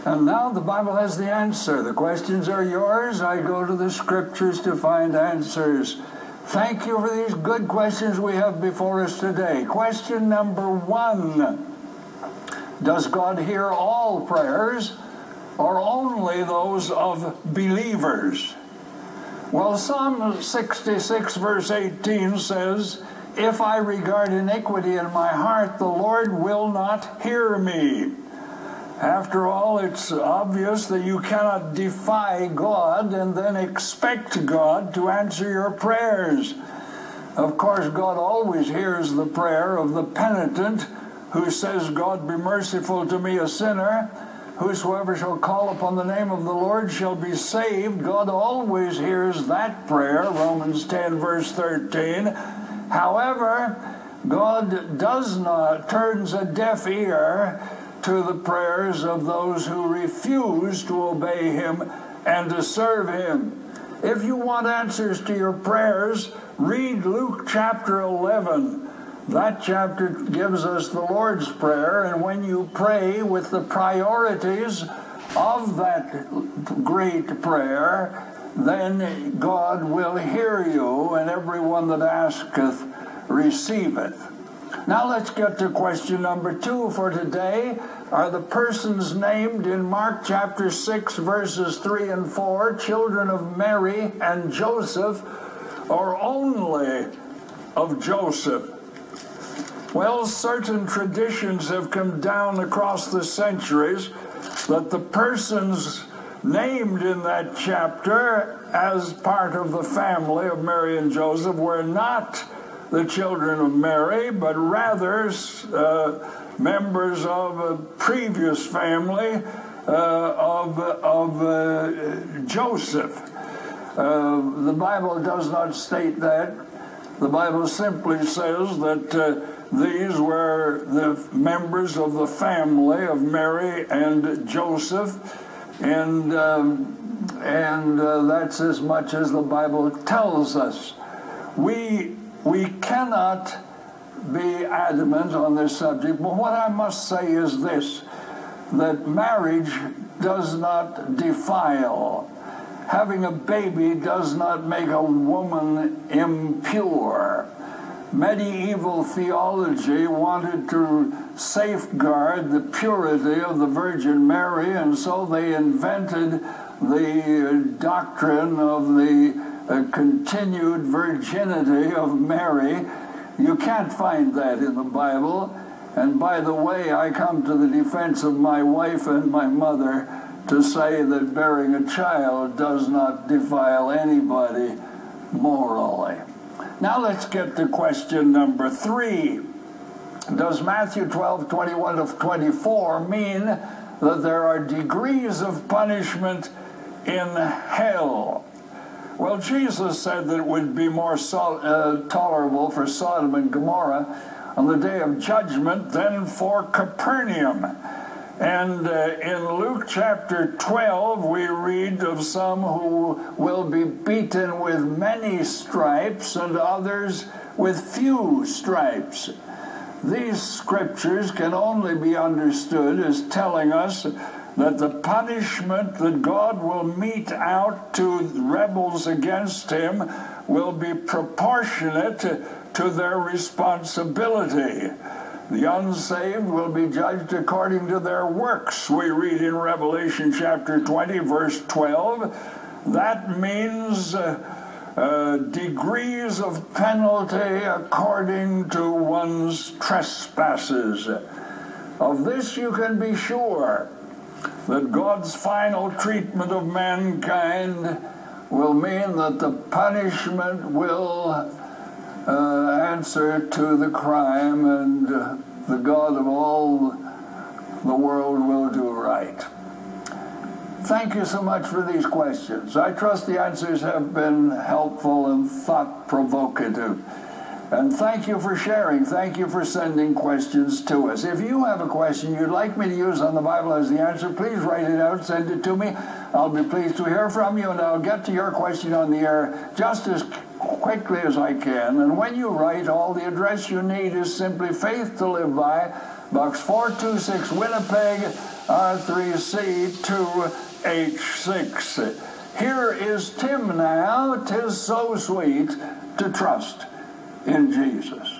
And now the Bible has the answer. The questions are yours. I go to the scriptures to find answers. Thank you for these good questions we have before us today. Question number 1. Does God hear all prayers or only those of believers? Well, Psalm 66 verse 18 says, "If I regard iniquity in my heart, the Lord will not hear me." After all, it's obvious that you cannot defy God and then expect God to answer your prayers. Of course, God always hears the prayer of the penitent who says, "God be merciful to me, a sinner. Whosoever shall call upon the name of the Lord shall be saved." God always hears that prayer, Romans 10 verse 13. However, God turns a deaf ear to the prayers of those who refuse to obey Him and to serve Him. If you want answers to your prayers, read Luke chapter 11. That chapter gives us the Lord's Prayer, and when you pray with the priorities of that great prayer, then God will hear you, and everyone that asketh receiveth. Now let's get to question number 2 for today. Are the persons named in Mark chapter 6 verses 3 and 4 children of Mary and Joseph, or only of Joseph? Well, certain traditions have come down across the centuries that the persons named in that chapter as part of the family of Mary and Joseph were not the children of Mary, but rather members of a previous family of Joseph. The Bible does not state that. The Bible simply says that these were the members of the family of Mary and Joseph, and that's as much as the Bible tells us. We cannot be adamant on this subject, but what I must say is this, that marriage does not defile. Having a baby does not make a woman impure. Medieval theology wanted to safeguard the purity of the Virgin Mary, and so they invented the doctrine of the continued virginity of Mary. You can't find that in the Bible. And by the way, I come to the defense of my wife and my mother to say that bearing a child does not defile anybody morally. Now let's get to question number 3. Does Matthew 12:21 to 24 mean that there are degrees of punishment in hell? Well, Jesus said that it would be more tolerable for Sodom and Gomorrah on the day of judgment than for Capernaum. And in Luke chapter 12, we read of some who will be beaten with many stripes and others with few stripes. These scriptures can only be understood as telling us that the punishment that God will mete out to rebels against Him will be proportionate to their responsibility. The unsaved will be judged according to their works. We read in Revelation chapter 20, verse 12. That means degrees of penalty according to one's trespasses. Of this you can be sure, that God's final treatment of mankind will mean that the punishment will answer to the crime, and the God of all the world will do right. Thank you so much for these questions. I trust the answers have been helpful and thought-provocative. And thank you for sharing. Thank you for sending questions to us. If you have a question you'd like me to use on the Bible as the answer, please write it out, send it to me. I'll be pleased to hear from you, and I'll get to your question on the air just as quickly as I can. And when you write, all the address you need is simply Faith to Live By, Box 426, Winnipeg, R3C2H6. Here is Tim now. 'Tis so sweet to trust in Jesus.